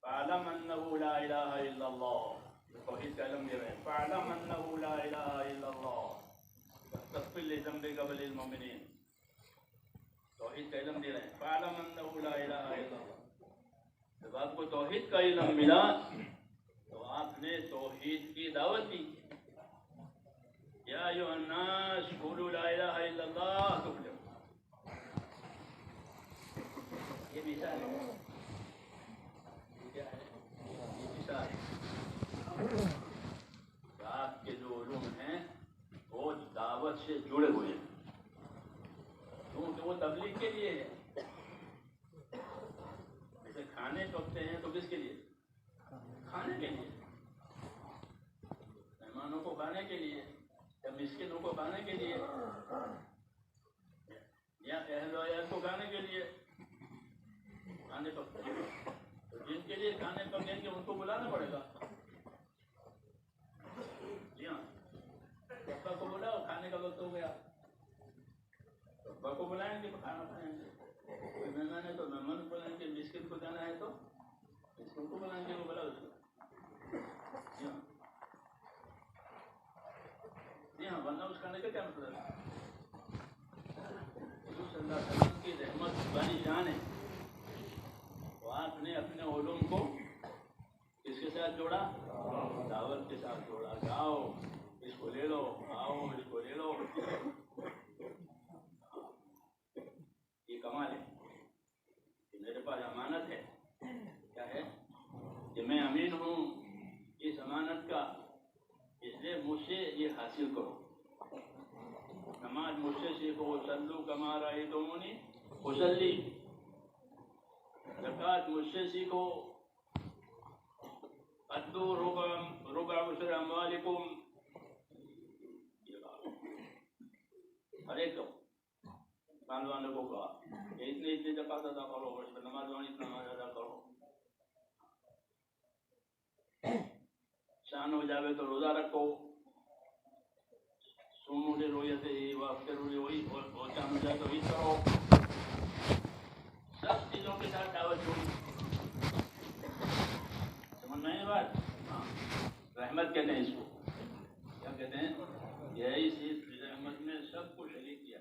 فاعلم انه لا الہ الا اللہ، توحید کا علم دے رہے ہیں. فاعلم انه لا الہ الا اللہ واستغفر لذنبک وللمؤمنین، توحید کا علم دے رہے ہیں. فاعلم انه لا الہ الا اللہ، جب آپ کو توحید کا علم ملا تو آپ نے توحید کی دعوت دی. یا ایھا الناس قولوا لا الہ الا اللہ تفلحوا. یہ مثال ہے، یہ کیا ہے؟ یہ مثال ہے. آپ کے جو علوم ہیں وہ دعوت سے جڑے ہوئے ہیں، کیونکہ وہ تبلیغ کے لیے ہے. جیسے کھانے پکتے ہیں تو کس کے لیے؟ کھانے کے لیے، مہمانوں کو کھانے کے لیے یا مسکینوں کو کھانے کے لیے یا اہل و عیال کو کھانے کے لیے کھانے پکتے ہیں. تو جن کے لیے کھانے پکیں گے ان کو بلانا پڑے گا. جی ہاں، ابا کو بلاؤ، کھانے کا وقت ہو گیا، ابا کو بلائیں گے تو کھانا کھائیں گے. کوئی مہمان ہے تو مہمان کو بلائیں گے، مسکین کو جانا ہے تو مسکین کو بلائیں گے، وہ بلاؤ اس کو. جی ہاں، جی ہاں، ورنہ اس کھانے کا کیا مطلب ہے؟ حضور صلی اللہ علیہ وسلم کی رحمت بانی شان ہے. تو آپ نے اپنے علوم کو کس کے ساتھ جوڑا؟ دعوت کے ساتھ جوڑا. جاؤ اس کو لے لو، آؤ اس کو لے لو. یہ کمال ہے کہ میرے پاس امانت ہے. کیا ہے؟ کہ میں امین ہوں اس امانت کا، اس لیے مجھ سے یہ حاصل کرو. نماز مجھ سے سیکھو، صلو کما رأیتمونی اصلی. زکوٰۃ مجھ سے سیکھو، ادو ربع عشر اموالکم. ہر ایک کو مال والوں کو کہا کہ اتنی زکوٰۃ ادا کرو، اس پر نماز وانی اتنا نماز ادا کرو. شان ہو جاوے تو روزہ رکھو، سومو لرؤیتہ وافطروا لرؤیتہ، اور شان ہو جائے تو عید کرو. سب چیزوں کے ساتھ دعوت جوڑی. سمجھ میں آئی بات؟ ہاں، رحمت کہتے ہیں اس کو. کیا کہتے ہیں؟ یہی چیز رحمت میں سب کو شریک کیا.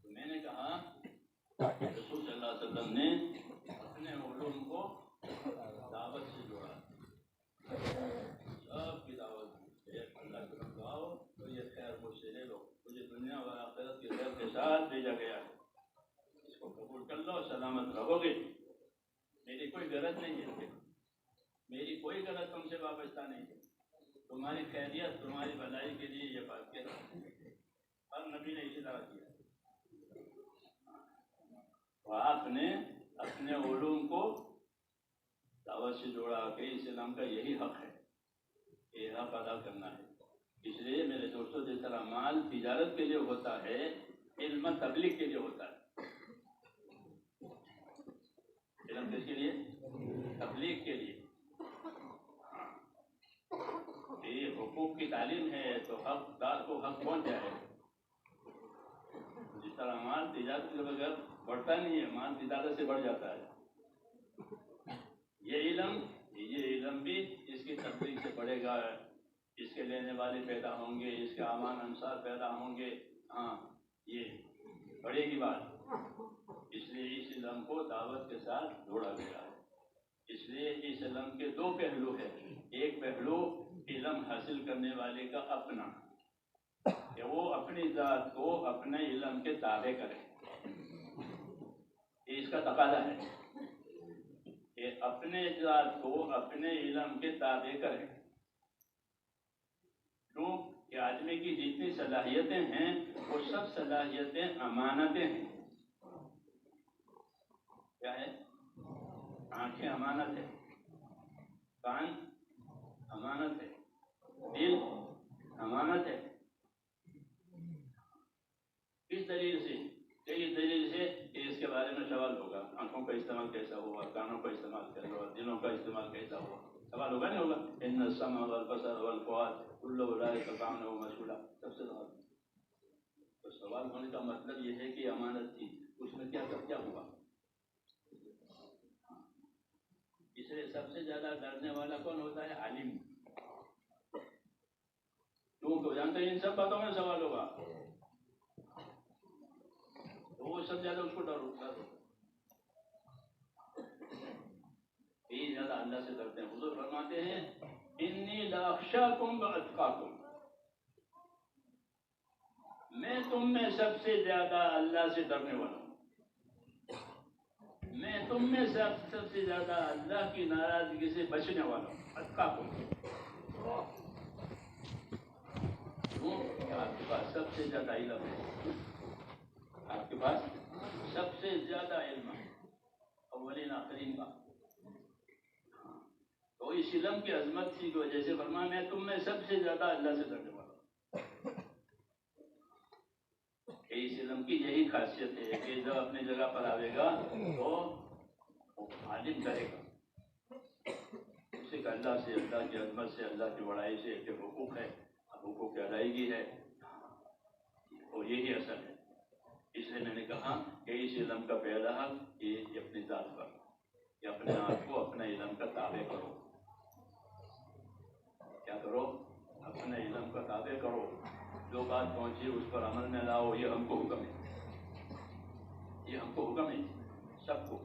تو میں نے کہا رسول صلی اللہ علیہ وسلم نے اپنے علوم کو دعوت سے جوڑا. سب کی دعوت دی. اللہ کی طرف آؤ تو یہ خیر مجھ سے لے لو، مجھے دنیا و آخرت کے خیر کے ساتھ بھیجا گیا ہے. اس کو قبول کر لو، سلامت رہو گے. میری کوئی غرض نہیں ہے، میری کوئی غرض تم سے وابستہ نہیں ہے. تمہاری خیریت، تمہاری بھلائی کے لیے یہ بات کہہ رہا ہوں. ہر نبی نے اسی طرح کیا. تو آپ نے اپنے علوم کو دعوت سے جوڑا کہ اسلام کا یہی حق ہے، یہ حق ادا کرنا ہے. اس لیے میرے دوستوں، جس طرح مال تجارت کے لیے ہوتا ہے، علم تبلیغ کے لیے ہوتا ہے. علم کس کے لیے؟ تبلیغ کے لیے. یہ حقوق کی تعلیم ہے تو حقدار کو حق پہنچ جائے. جس طرح مال تجارت کے بغیر بڑھتا نہیں ہے، مال تجارت سے بڑھ جاتا ہے. یہ علم بھی اس کی تبلیغ سے بڑھے گا. اس کے لینے والے پیدا ہوں گے، اس کے امان انصار پیدا ہوں گے. ہاں، یہ بڑھے گی بات. اس لیے اس علم کو دعوت کے ساتھ جوڑا گیا ہے. اس لیے اس علم کے دو پہلو ہیں. ایک پہلو علم حاصل کرنے والے کا اپنا، کہ وہ اپنی ذات کو اپنے علم کے تابع کرے. یہ اس کا تقاضا ہے کہ اپنے ذات کو اپنے علم کے تابع کرے. کیوں کہ آدمی کی جتنی صلاحیتیں ہیں وہ سب صلاحیتیں امانتیں ہیں. کیا ہے؟ آنکھیں امانت ہے، کان امانت ہے، دل امانت ہے. کس دلیل سے؟ کئی دلیل سے کہ اس کے بارے میں سوال ہوگا. آنکھوں کا استعمال کیسا ہوا، کانوں کا استعمال کیسا ہوا، دلوں کا استعمال کیسا ہوا، سوال ہوگا نہیں ہوگا؟ ان السمع والبصر والفؤاد کل اولئک کان عنہ مسئولا. سب سے سوال. تو سوال ہونے کا مطلب یہ ہے کہ امانت تھی، اس میں کیا ہوا. اس لیے سب سے زیادہ ڈرنے والا کون ہوتا ہے؟ عالم. کیوں جانتے ہیں ان سب باتوں میں سوال ہوگا تو وہ سب زیادہ اس کو ڈر ہوتا ہے. یہ زیادہ اللہ سے ڈرتے ہیں. حضور فرماتے ہیں انی لاخشاکم واتقاکم، میں تم میں سب سے زیادہ اللہ سے ڈرنے والا ہوں. میں تم میں سب سے زیادہ اللہ کی ناراضگی سے بچنے والا ہوں. اتقاکم، آپ کے پاس سب سے زیادہ علم ہے، آپ کے پاس سب سے زیادہ علم ہے اولین آخرین کا. تو اس علم کی عظمت کی وجہ سے فرمایا میں تم میں سب سے زیادہ اللہ سے ڈرنے والا ہوں. اس علم کی یہی خاصیت ہے کہ جب اپنی جگہ پر آئے گا تو عالم کرے گا اسے کہ اللہ سے، اللہ کی عظمت سے، اللہ کی بڑائی سے کہ حقوق ہے، حقوق کی ادائیگی ہے، اور یہی اصل ہے. اس لیے میں نے کہا کہ اس علم کا پہلا حق یہ اپنی ذات پر، کہ اپنے آپ کو اپنے علم کا تابع کرو. کیا کرو؟ اپنے علم کا تابع کرو. جو بات پہنچی اس پر عمل میں لاؤ. یہ ہم کو حکم ہے، یہ ہم کو حکم ہے سب کو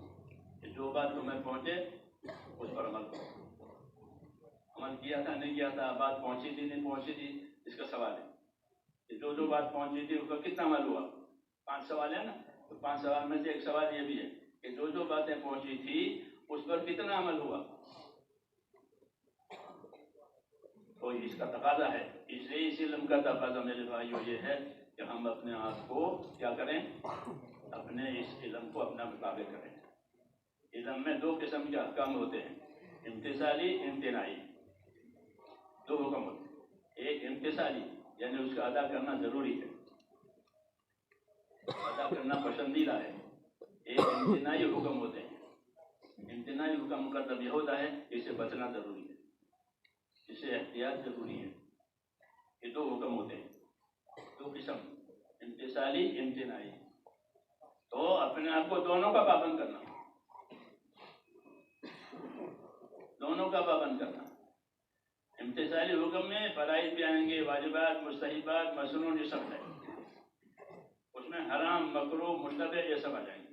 کہ جو بات تمہیں پہنچے اس پر عمل کرو. عمل کیا تھا نہیں کیا تھا، بات پہنچی تھی نہیں پہنچی تھی، اس کا سوال ہے کہ جو بات پہنچی تھی اس کا کتنا عمل ہوا. 5 سوال ہے نا، تو 5 سوال میں سے ایک سوال یہ بھی ہے کہ جو باتیں پہنچی تھی اس پر کتنا عمل ہوا. تو اس کا تقاضا ہے. اس لیے اس علم کا تقاضا میرے بھائیو یہ ہے کہ ہم اپنے آپ کو کیا کریں، اپنے اس علم کو اپنا مطابق کریں. علم میں 2 قسم کے احکام ہوتے ہیں، امتثالی، امتناعی. 2 حکم ہوتے ہیں. ایک امتثالی یعنی اس کا ادا کرنا ضروری ہے، ادا کرنا پسندیدہ ہے. ایک امتناعی حکم ہوتے ہیں. امتناعی حکم کا مطلب یہ ہوتا ہے کہ اسے بچنا ضروری ہے، اسے احتیاط ضروری ہے. یہ 2 حکم ہوتے ہیں، 2 قسم، امتثالی، امتناعی. تو اپنے آپ کو دونوں کا پابند کرنا، دونوں کا پابند کرنا. امتثالی حکم میں فرائض بھی آئیں گے، واجبات، مستحبات، مسنون، یہ سب ہے. اس میں حرام، مکروہ، مشتبہ یہ سب آ جائیں گے.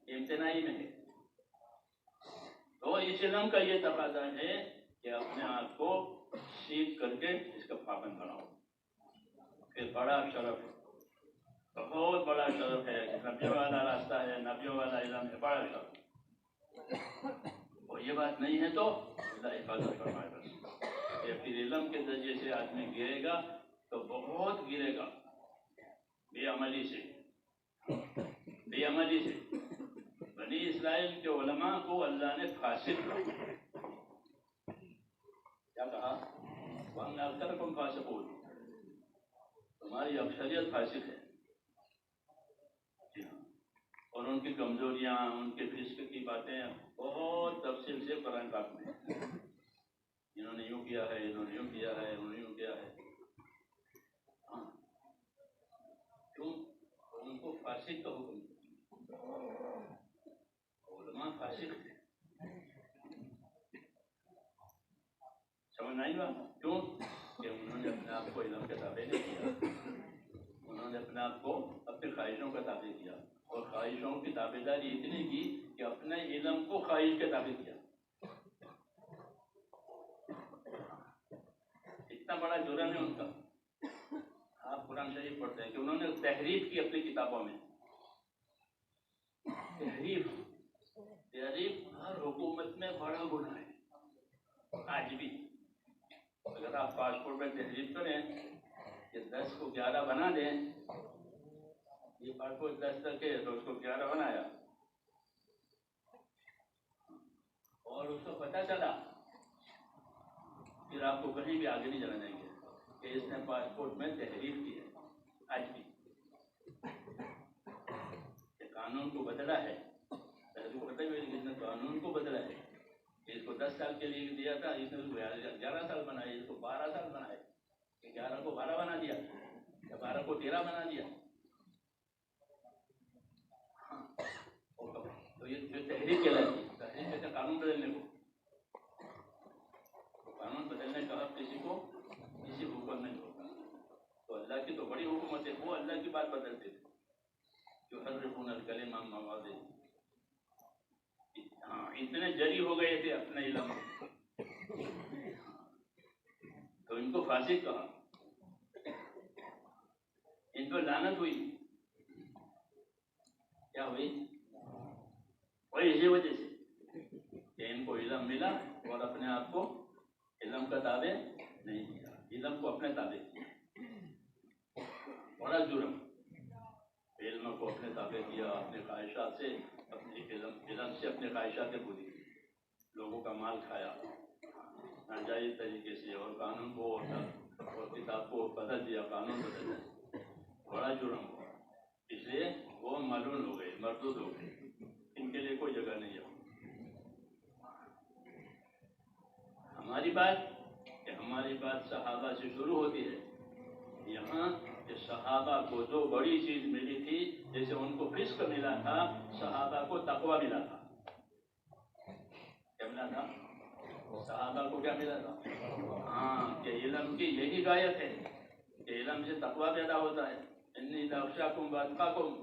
امتناعی میں ہے. تو اس علم کا یہ تقاضا ہے کہ اپنے آپ کو سیکھ کر کے اس کا پابند بناؤ. پھر بڑا شرف ہے، بہت بڑا شرف ہے کہ نبیوں والا راستہ ہے، نبیوں والا علم ہے، بڑا شرف. اور یہ بات نہیں ہے تو اللہ حفاظت فرمائے بس. کہ پھر علم کے ذریعے سے آدمی گرے گا تو بہت گرے گا، بے عملی سے. بے عملی سے بنی اسرائیل کے علماء کو اللہ نے فاسق کہا. کیا کہا؟ وَأَنَّ أَكْثَرَكُمْ فَاسِقُونَ، تمہاری اکثریت فاسق ہے. اور ان کی کمزوریاں، ان کے فسق کی باتیں بہت تفصیل سے قرآن پاک میں، انہوں نے یوں کیا ہے، انہوں نے یوں کیا ہے، انہوں نے یوں کیا ہے. ہاں کیوں؟ ان کو فاسق کا حکم، علماء فاسق تھے. سمجھ آئی بات؟ کیوں کہ انہوں نے اپنے آپ کو علم کے تابع نہیں کیا. انہوں نے اپنے آپ کو اپنی خواہشوں کا تابع کیا، اور خواہشوں کی تابع داری اتنی کی کہ اپنے علم کو خواہش کے تابع کیا. اتنا بڑا جرم ہے ان کا. آپ قرآن شریف پڑھتے ہیں کہ انہوں نے تحریف کی اپنی کتابوں میں. تحریف ہر حکومت میں بڑا گناہ ہے آج بھی. اگر آپ پاسپورٹ میں تحریف کریں کہ 10 کو 11 بنا دیں، یہ پاسپورٹ 10 تک ہے تو اس کو 11 بنایا، اور اس کو پتہ چلا، پھر آپ کو کہیں بھی آگے نہیں جانا چاہیے کہ اس نے پاسپورٹ میں تحریف کی ہے. آج بھی قانون کو بدلا ہے. پہلے کو پتہ ہی اس نے قانون کو بدلا ہے. اس کو 10 سال کے لیے دیا تھا، اس نے اس کو 11 سال بنائے، اس کو 12 سال بنائے. 11 کو 12 بنا دیا یا 12 کو 13 بنا دیا. تو یہ جو تحریک کہلاتی ہے، تحریک کا قانون بدلنے اتنے جری ہو گئے تھے اپنے علم میں، تو ان کو فاسق کہا، ان کو لعنت ہوئی. کیا ہوئی؟ وہی اسی وجہ سے کہ ان کو علم ملا اور اپنے آپ کو علم کا تابع نہیں کیا، علم کو اپنے تابع کیا. بڑا جرم، علم کو اپنے تابع کیا، اپنے خواہشات سے، اپنے علم سے اپنے خواہشات پوری کی، لوگوں کا مال کھایا ناجائز طریقے سے، اور قانون کو اور کتاب کو بدل دیا، قانون بدل دیا، بڑا جرم ہوا. اس لیے وہ ملعون ہو گئے، مردود ہو گئے، ان کے لیے کوئی جگہ نہیں ہے. ہماری بات صحابہ سے شروع ہوتی ہے. یہاں کہ صحابہ کو جو بڑی چیز ملی تھی، جیسے ان کو فسق ملا تھا، صحابہ کو تقویٰ ملا تھا. کیا ملا تھا؟ صحابہ کو کیا ملا تھا؟ ہاں، کہ علم کی یہی غایت ہے کہ علم سے تقویٰ پیدا ہوتا ہے. انی لاخشاکم واتقاکم.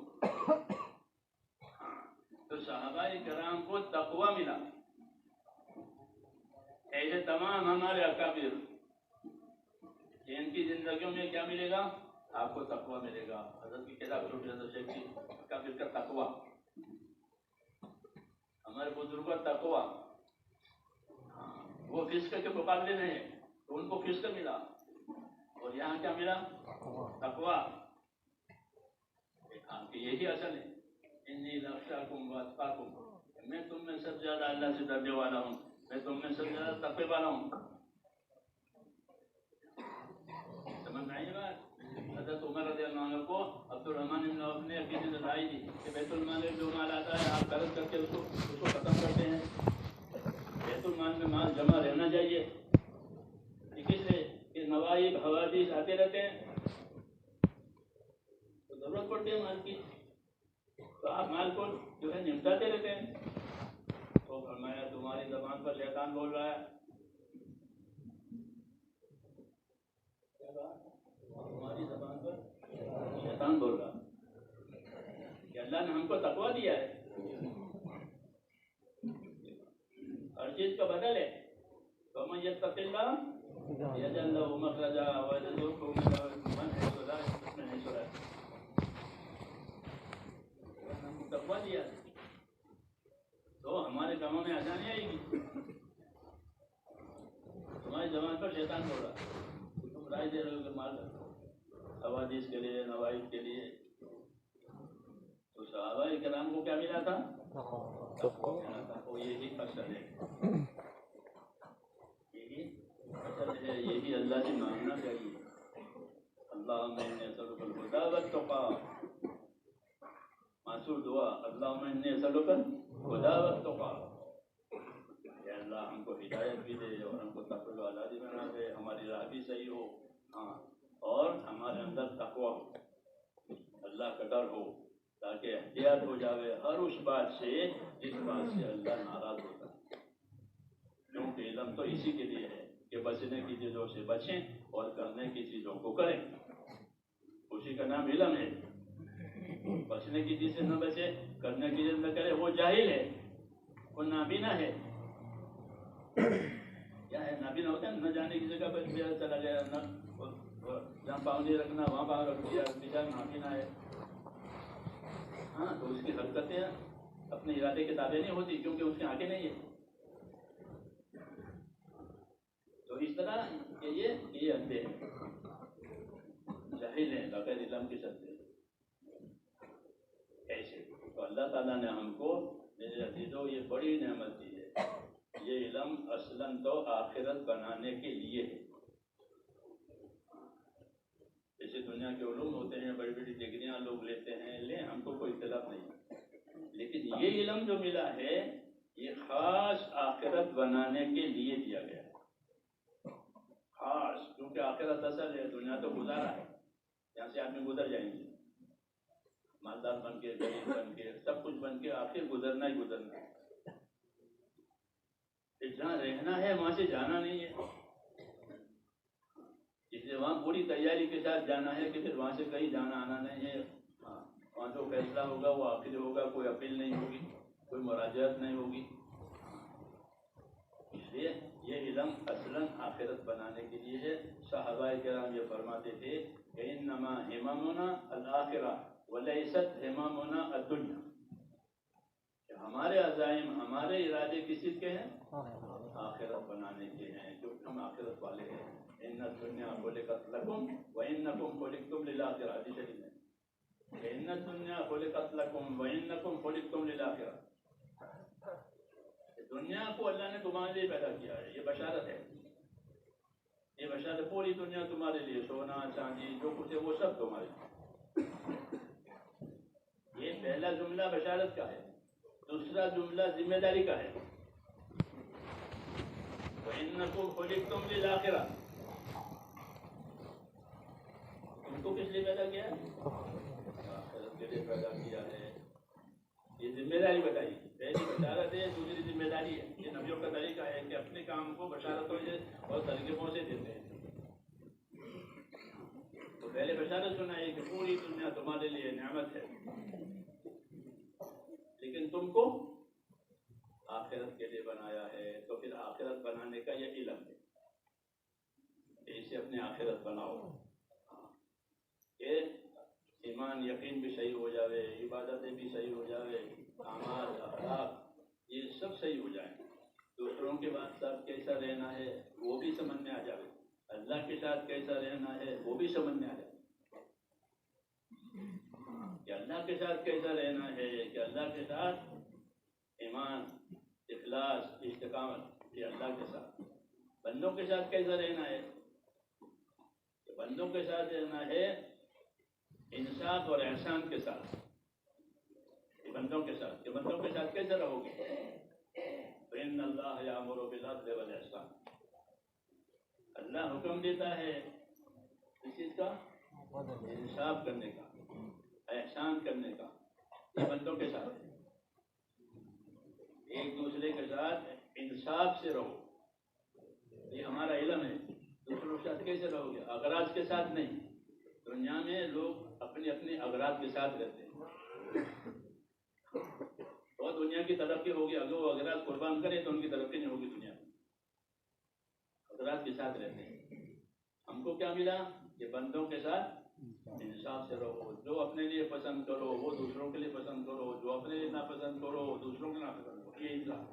تو صحابہ کرام کو تقویٰ ملا. ایسے تمام ہمارے اکابر، ان کی زندگیوں میں کیا ملے گا؟ آپ کو تقویٰ ملے گا. حضرت کی کتاب چھوٹی حضرت شیخ کی اکابر کا تقویٰ، ہمارے بزرگوں کا تقویٰ. وہ فسق کے مقابلے میں ہے تو ان کو فسق ملا، اور یہاں کیا ملا؟ تقویٰ. یہی اصل ہے. انی لاخشاکم واتقاکم. میں تم میں سب زیادہ اللہ سے ڈرنے والا ہوں، میں تم میں سب زیادہ تقوی والا ہوں. سمجھ میں آئی بات؟ حضرت عمر رضی اللہ عنہ کو عبد الرحمن بن عوف نے کسی نے رائے دی کہ بیت المال میں جو مال آتا ہے آپ قرض کر کے اس کو ختم کرتے ہیں. بیت المال میں مال جمع رہنا چاہیے. کس لیے؟ کہ نوائب حوادث آتے رہتے ہیں تو ضرورت پڑتی ہے مال کی، تو آپ مال کو جو ہے نمٹاتے رہتے ہیں. تو فرمایا تمہاری زبان پر شیطان بول رہا ہے. تمہاری زبان پر شیطان بول رہا کہ اللہ نے ہم کو تقویٰ دیا ہے. ہر چیز کا بدل ہے. فمن یتق اللہ یجعل لہ مخرجا ویرزقہ من حیث لا یحتسب. ہم کو تقویٰ دیا ہے تو ہمارے کاموں میں آسانی آئے گی. تمہاری زبان پر شیطان بول رہا، تم رائے دے رہے ہو کہ مال رکھو حوادث کے لیے، نوائب کے لیے. تو صحابہ کرام کو کیا ملا تھا؟ تقویٰ ملا تھا. وہ یہی اصل ہے، یہی اصل ہے، یہی اللہ سے مانگنا چاہیے. اللہم انی اسألک الہدی والتقی. معصور دعا، اللہم انی اسألک الہدی والتقی. کہ اللہ ہم کو ہدایت بھی دے اور ہم کو تقوی والا بھی بنا دے، ہماری راہ بھی صحیح ہو، ہاں، اور ہمارے اندر تقویٰ ہو، اللہ کا ڈر ہو، تاکہ احتیاط ہو جاوے ہر اس بات سے جس بات سے اللہ ناراض ہوتا ہے. کیونکہ علم تو اسی کے لیے ہے کہ بچنے کی چیزوں سے بچیں اور کرنے کی چیزوں کو کریں. اسی کا نام علم ہے. بچنے کی چیز سے نہ بچے، کرنے کی چیز نہ کرے، وہ جاہل ہے، وہ نابینا ہے. کیا ہے نابینا؟ ہوتا ہے نہ جانے کی جگہ پر چلا گیا، نہ جہاں پاؤں نہیں رکھنا وہاں پاؤں رکھ دیا، بیچارہ نابینا ہے. ہاں، تو اس کی حرکتیں اپنے ارادے کے تابع نہیں ہوتی کیونکہ اس کی آنکھیں نہیں ہے. تو اس طرح کہ یہ اندھے ہیں، جاہل ہیں، بغیر علم کے چلتے ہیں. ایسے تو اللہ تعالیٰ نے ہم کو، میرے عزیزوں، یہ بڑی نعمت دی ہے. یہ علم اصلاً تو آخرت بنانے کے لیے ہے. جیسے دنیا کے علوم ہوتے ہیں، بڑی بڑی ڈگریاں لوگ لیتے ہیں، لیں، ہم کو کوئی اختلاف نہیں. لیکن یہ علم جو ملا ہے یہ خاص آخرت بنانے کے لیے دیا گیا ہے. خاص، کیونکہ آخرت اصل ہے، دنیا تو گزارا ہے، یہاں سے آدمی گزر جائیں گے، مالدار بن کے، غریب بن کے، سب کچھ بن کے، آخر گزرنا ہی گزرنا ہے. جہاں رہنا ہے وہاں سے جانا نہیں ہے، اس لیے وہاں پوری تیاری کے ساتھ جانا ہے کہ پھر وہاں سے کہیں جانا آنا نہیں ہے. وہاں جو فیصلہ ہوگا وہ آخر ہوگا، کوئی اپیل نہیں ہوگی، کوئی مراجعت نہیں ہوگی. لیے یہ علم اصلاً آخرت بنانے کے لیے ہے. صحابہ کرام یہ فرماتے تھے کہ انما ہممنا الآخرہ ولیست ہممنا الدنیا، کہ ہمارے عزائم ہمارے ارادے کس چیز کے ہیں؟ آخرت بنانے کے ہیں، کیونکہ ہم آخرت والے ہیں. ان الدنیا خلقت لکم وانکم خلقتم للآخرہ، حدیث شریف ہے. ان الدنیا خلقت لکم وانکم خلقتم للآخرہ. دنیا کو اللہ نے تمہارے لیے پیدا کیا ہے، یہ بشارت ہے. یہ بشارت پوری دنیا تمہارے لیے، سونا چاندی جو کچھ ہے وہ سب تمہارے لیے. یہ پہلا جملہ بشارت کا ہے. دوسرا جملہ ذمہ داری کا ہے. وَإِنَّكُمْ خُلِقْتُمْ لِلْآخِرَةِ، تم کو کس لیے پیدا کیا ہے؟ آخرت کے لیے پیدا کیا ہے. یہ ذمہ داری بتائی. پہلی بشارت ہے، دوسری ذمہ داری ہے. یہ نبیوں کا طریقہ ہے کہ اپنے کام کو بشارتوں سے اور ترغیبوں سے دیتے ہیں. تو پہلے بشارت سنائی کہ پوری دنیا تمہارے لیے نعمت ہے، لیکن تم کو آخرت کے لیے بنایا ہے. تو پھر آخرت بنانے کا یہ علم ہے کہ اسے اپنے آخرت بناؤ، کہ ایمان یقین بھی صحیح ہو جاوے، عبادتیں بھی صحیح ہو جاوے، اعمال اخلاق یہ سب صحیح ہو جائیں. دوسروں کے ساتھ کیسا رہنا ہے وہ بھی سمجھ میں آ جائے. اللہ کے ساتھ کیسا رہنا ہے وہ بھی سمجھ میں آ جائے. کہ اللہ کے ساتھ کیسا رہنا ہے، کہ اللہ کے ساتھ ایمان اخلاص استقامت، یہ اللہ کے ساتھ. بندوں کے ساتھ کیسا رہنا ہے، کہ بندوں کے ساتھ رہنا ہے انصاف اور احسان کے ساتھ. یہ بندوں کے ساتھ، کہ بندوں کے ساتھ کیسے رہو گے؟ فإن اللہ یأمر بالعدل والإحسان، اللہ حکم دیتا ہے اس چیز کا، انصاف کرنے کا، احسان کرنے کا. یہ بندوں کے ساتھ ہے. ایک دوسرے کے ساتھ انصاف سے رہو، یہ ہمارا علم ہے. دوسروں کے ساتھ کیسے رہو گے؟ اغراض کے ساتھ نہیں. دنیا میں لوگ اپنے اپنے اغراض کے ساتھ رہتے ہیں. اور دنیا کی ترقی ہوگی اگر وہ اغراض قربان کرے تو ان کی ترقی نہیں ہوگی. دنیا میں اغراض کے ساتھ رہتے ہیں. ہم کو کیا ملا؟ کہ بندوں کے ساتھ انصاف سے رہو. جو اپنے لیے پسند کرو وہ دوسروں کے لیے پسند کرو، جو اپنے لیے ناپسند کرو وہ دوسروں کے ناپسند کرو. یہ انصاف.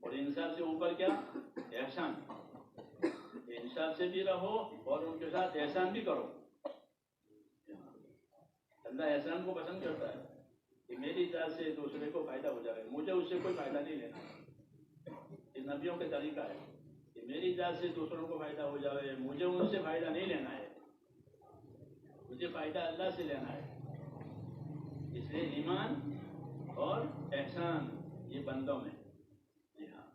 اور انصاف سے اوپر کیا؟ احسان. انصاف سے بھی رہو اور ان کے ساتھ احسان بھی کرو. اللہ احسان کو پسند کرتا ہے کہ میری ذات سے دوسرے کو فائدہ ہو جائے، مجھے اس سے کوئی فائدہ نہیں لینا. یہ نبیوں کا طریقہ ہے کہ میری ذات سے دوسروں کو فائدہ ہو جائے، مجھے ان سے فائدہ نہیں لینا ہے، مجھے فائدہ اللہ سے لینا ہے. اس لیے ایمان اور احسان یہ بندوں میں، جی ہاں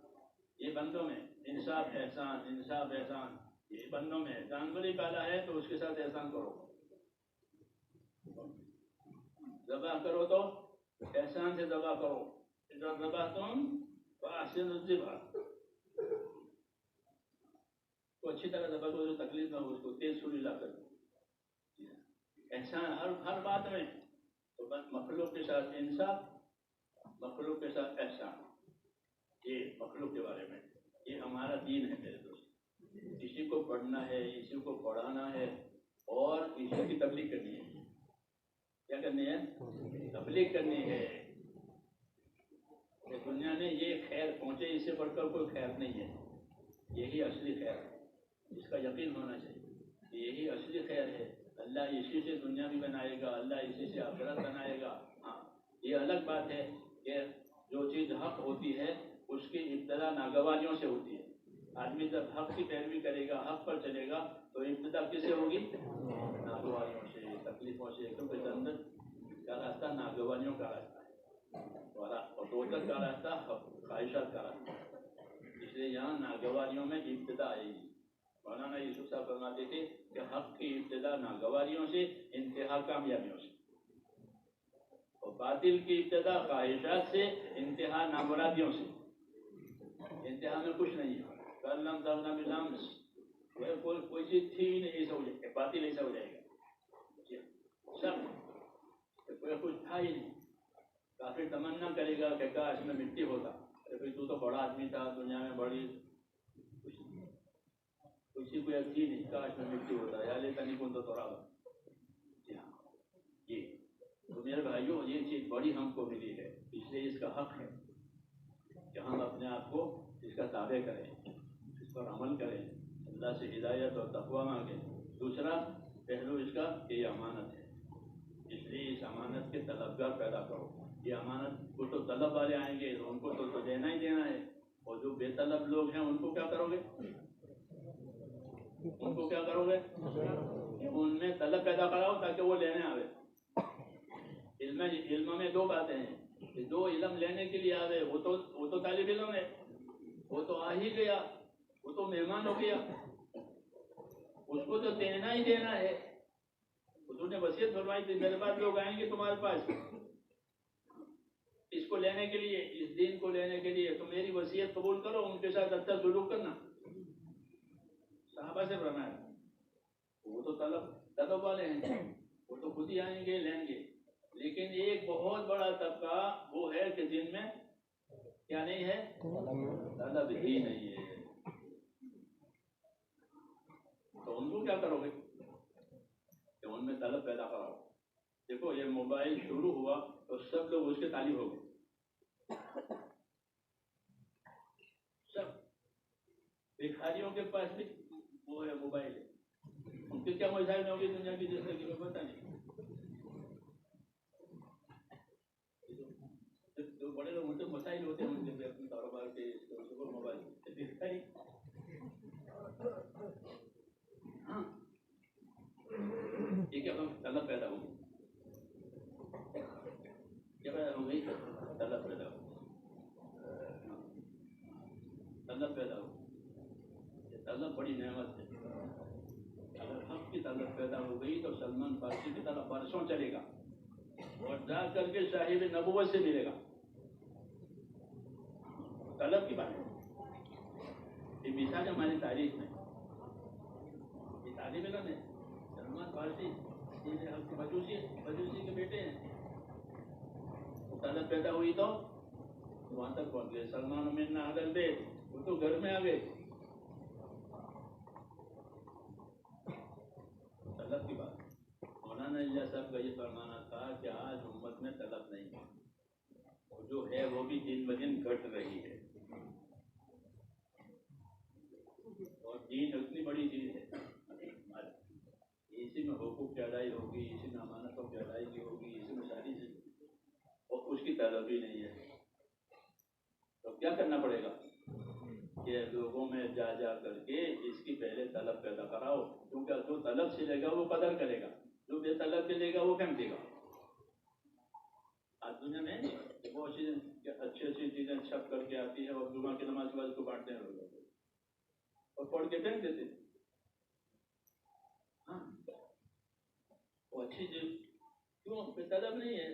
یہ بندوں میں انصاف احسان، انصاف احسان یہ بندوں میں. جانور ہی پالا ہے تو اس کے ساتھ احسان کرو. ذبح کرو تو احسان سے ذبح کرو. اذا ذبحتم فاحسنوا الذبح، تو اچھی طرح ذبح کرو، جو تکلیف نہ ہو اس کو تیز سولی لا کر. احسان ہر بات میں. تو مخلوق کے ساتھ انصاف، مخلوق کے ساتھ احسان. یہ مخلوق کے بارے میں یہ ہمارا دین ہے میرے دوست. کسی کو پڑھنا ہے، کسی کو پڑھانا ہے اور کسی کی تبلیغ کرنی ہے. کیا کرنی ہے؟ تبلیغ کرنی ہے. کہ دنیا میں یہ خیر پہنچے، اس سے بڑھ کر کوئی خیر نہیں ہے. یہی اصلی خیر ہے، اس کا یقین ہونا چاہیے. یہی اصلی خیر ہے. اللہ اسی سے دنیا بھی بنائے گا، اللہ اسی سے آخرت بنائے گا. ہاں یہ الگ بات ہے کہ جو چیز حق ہوتی ہے اس کی ابتدا ناگواریوں سے ہوتی ہے. آدمی جب حق کی پیروی کرے گا، حق پر چلے گا تو ابتدا کس سے ہوگی؟ ناگواریوں سے، تکلیفوں سے. کیونکہ جنت کا راستہ ناگوانیوں کا راستہ ہے اور دوزخ کا راستہ خواہشات کا راستہ ہے. اس لیے یہاں ناگواریوں میں ابتدا آئے گی. مولانا یوسف صاحب فرماتے تھے کہ حق کی ابتدا ناگواریوں سے، انتہا کامیابیوں سے. اور باطل کی ابتدا خواہشات سے، انتہا نامرادیوں سے. انتہا میں کچھ نہیں ہے. کوئی چیز تھی ہی نہیں، ایسا ہو جائے گا. باطل ایسا ہو جائے گا سب. کوئی کچھ تھا ہی نہیں. کافی تمنا کرے گا کہ کاش میں مٹی ہوتا. کہ بھائی تو بڑا آدمی تھا, دنیا میں بڑی کسی کو اچھی نہیں, کاش میں مٹی ہوتا ہے, یا لیتا نہیں کون تو تھوڑا. جی ہاں, یہ تو میرے بھائیوں یہ چیز بڑی ہم کو ملی ہے, اس لیے اس کا حق ہے کہ ہم اپنے آپ کو اس کا تابع کریں, اس پر عمل کریں, اللہ سے ہدایت اور تقویٰ مانگیں. دوسرا پہلو اس کا کہ یہ امانت ہے, اس لیے اس امانت کے طلبگار پیدا کرو. یہ امانت کو تو طلب والے آئیں گے, ان کو تو دینا ہی دینا ہے, اور جو بے طلب لوگ ہیں ان کو کیا کرو گے, ان کو کیا کرو گے, کہ ان میں طلب پیدا کراؤ تاکہ وہ لینے آوے. علم میں دو باتیں ہیں, کہ جو علم لینے کے لیے آوے وہ تو طالب علم ہے, وہ تو آ ہی گیا, وہ تو مہمان ہو گیا, اس کو تو دینا ہی دینا ہے. حضور نے وصیت فرمائی تھی میرے پاس لوگ آئیں گے تمہارے پاس اس کو لینے کے لیے, اس دین کو لینے کے لیے, تو میری وصیت قبول کرو, ان کے ساتھ اچھا سلوک کرنا. صحابہ سے فرمایا, وہ تو طلب والے ہیں, وہ تو خود ہی آئیں گے لیں گے, لیکن ایک بہت بڑا طبقہ وہ ہے کہ جن میں کیا نہیں ہے, طلب ہی نہیں ہے. تو ان کو کیا کرو گے کہ ان میں طلب پیدا کراؤ. دیکھو یہ موبائل شروع ہوا تو سب لوگ اس کے طالب ہو گئے, سب بھکاریوں کے پاس بھی وہ ہے موبائل ہے, ان کے کیا مسائل ہوگی دنیا کی زندگی میں پتہ نہیں. جو بڑے لوگ ان سے مسائل ہوتے ہیں ان کے اپنے کاروبار کے موبائل بھکاری. ہاں یہ کیا طلب پیدا ہوگی, کیا پیدا ہو گئی, طلب پیدا ہو, طلب پیدا ہو. یہ طلب بڑی نعمت ہے. اگر حق کی طلب پیدا ہو گئی تو سلمان فارسی کی طرح برسوں چلے گا اور جا کر کے صاحب نبوت سے ملے گا. طلب کی بات ہے, یہ مثال ہماری تاریخ میں, یہ طالب علم ہے سلمان فارسی, مجوسی کے بیٹے ہیں. طلب پیدا ہوئی تو وہاں تک پہنچ گئے. سلمان منا اگر دے وہ تو گھر میں آ گئے. طلب کی بات, مولانا اللہ صاحب کا یہ فرمانا تھا کہ آج امت میں طلب نہیں ہے, اور جو ہے وہ بھی دن بدن گھٹ رہی ہے. اور دین اتنی بڑی چیز ہے, اسی میں حقوق کی ادائی ہوگی, اسی میں امانتوں کی ادائیگی ہوگی, اسی میں ساری چیز, اور اس کی طلب ہی نہیں ہے. تو کیا کرنا پڑے گا کہ لوگوں میں جا کر کے اس کی پہلے طلب پیدا کراؤ, کیونکہ جو طلب سے لے گا وہ قدر کرے گا, جو بے طلب سے لے گا وہ پھینک دے گا. آج دنیا میں وہ اچھی چیزیں چھپ کر کے آتی ہے اور جمعہ کی نماز کے بعد کو بانٹتے ہیں لوگ اور پڑھ کے پھینک دیتے. ہاں وہ اچھی چیز کیوں, بے طلب نہیں ہے,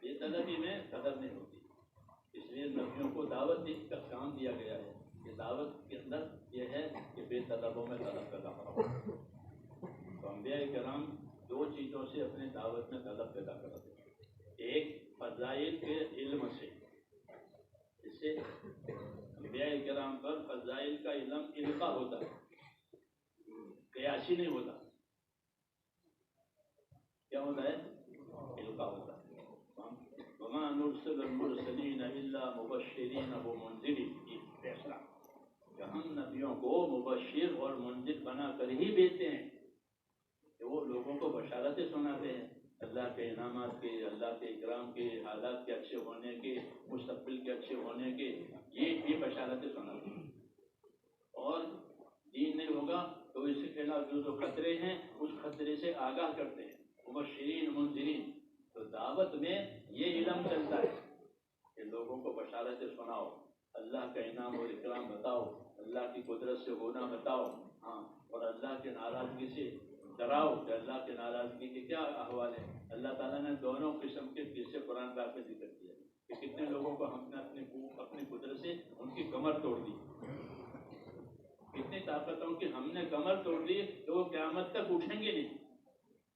بے طلبی میں قدر نہیں ہوتی. اس لیے نبیوں کو دعوت کا کام دیا گیا ہے کہ دعوت کے اندر یہ ہے کہ بے طلبوں میں طلب پیدا کرو. تو انبیاء کرام دو چیزوں سے اپنے دعوت میں طلب پیدا کرتے ہیں. ایک فضائل کے علم سے, اس سے انبیاء کرام پر فضائل کا علم القا ہوتا ہے, قیاسی نہیں ہوتا. کیا ہوتا ہے, القا ہوتا ہے. وما نرسل المرسلین الا مبشرین ومنذرین, یہ فیصلہ کہ ہم نبیوں کو مبشر اور منذر بنا کر ہی بھیجتے ہیں کہ وہ لوگوں کو بشارتیں سناتے ہیں اللہ کے انعامات کے, اللہ کے اکرام کے, حالات کے اچھے ہونے کے, مستقبل کے اچھے ہونے کے, یہ بشارتیں سناتے ہیں. اور دین نہیں ہوگا تو اس کے خلاف جو خطرے ہیں اس خطرے سے آگاہ کرتے ہیں, مبشرین منذرین. تو دعوت میں یہ علم چلتا ہے کہ لوگوں کو بشارتیں سناؤ, اللہ کا انعام اور اکرام بتاؤ, اللہ کی قدرت سے ہونا بتاؤ, ہاں, اور اللہ کے ناراضگی سے ڈراؤ کہ اللہ کے ناراضگی کے کیا احوال ہے. اللہ تعالیٰ نے دونوں قسم کے قصے قرآن پاک میں ذکر کیا کہ کتنے لوگوں کو ہم نے اپنی قدرت سے ان کی کمر توڑ دی, کتنی طاقتوں کی ہم نے کمر توڑ دی تو وہ قیامت تک اٹھیں گے نہیں.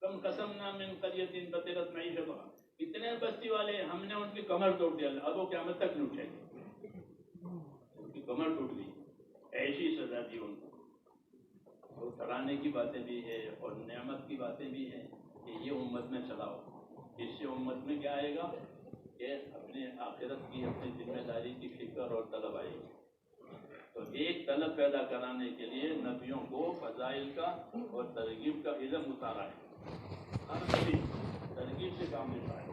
کم قسم نہ من قریۃ بطرت معیشتھا, کتنے بستی والے ہم نے ان کی کمر توڑ دیا، اب وہ قیامت تک نہیں اٹھیں گے، ان کی کمر ٹوٹ گئی، ایسی سزا دی ان کو۔ تو ڈرانے کی باتیں بھی ہے اور نعمت کی باتیں بھی ہیں کہ یہ امت میں چلاؤ، اس سے امت میں کیا آئے گا کہ اپنے آخرت کی، اپنی ذمہ داری کی فکر اور طلب آئے گی۔ تو ایک طلب پیدا کرانے کے لیے نبیوں کو فضائل کا اور ترغیب کا علم اتارا ہے، ہر نبی ترغیب سے کام لیتا ہے،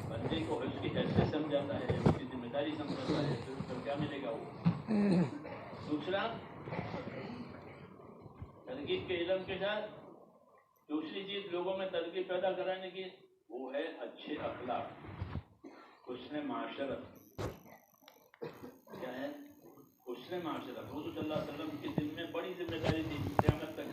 بندے کو اس کی حیثیت سمجھاتا ہے، اس کی ذمہ داری سمجھاتا ہے، پھر اس کو کیا ملے گا وہ۔ دوسرا ترغیب کے علم کے ساتھ دوسری چیز لوگوں میں ترغیب پیدا کرانے کی وہ ہے اچھے اخلاق، حسن معاشرت۔ کیا ہے؟ حسن معاشرت۔ حضور صلی اللہ علیہ وسلم کی دل میں بڑی ذمہ داری تھی، قیامت تک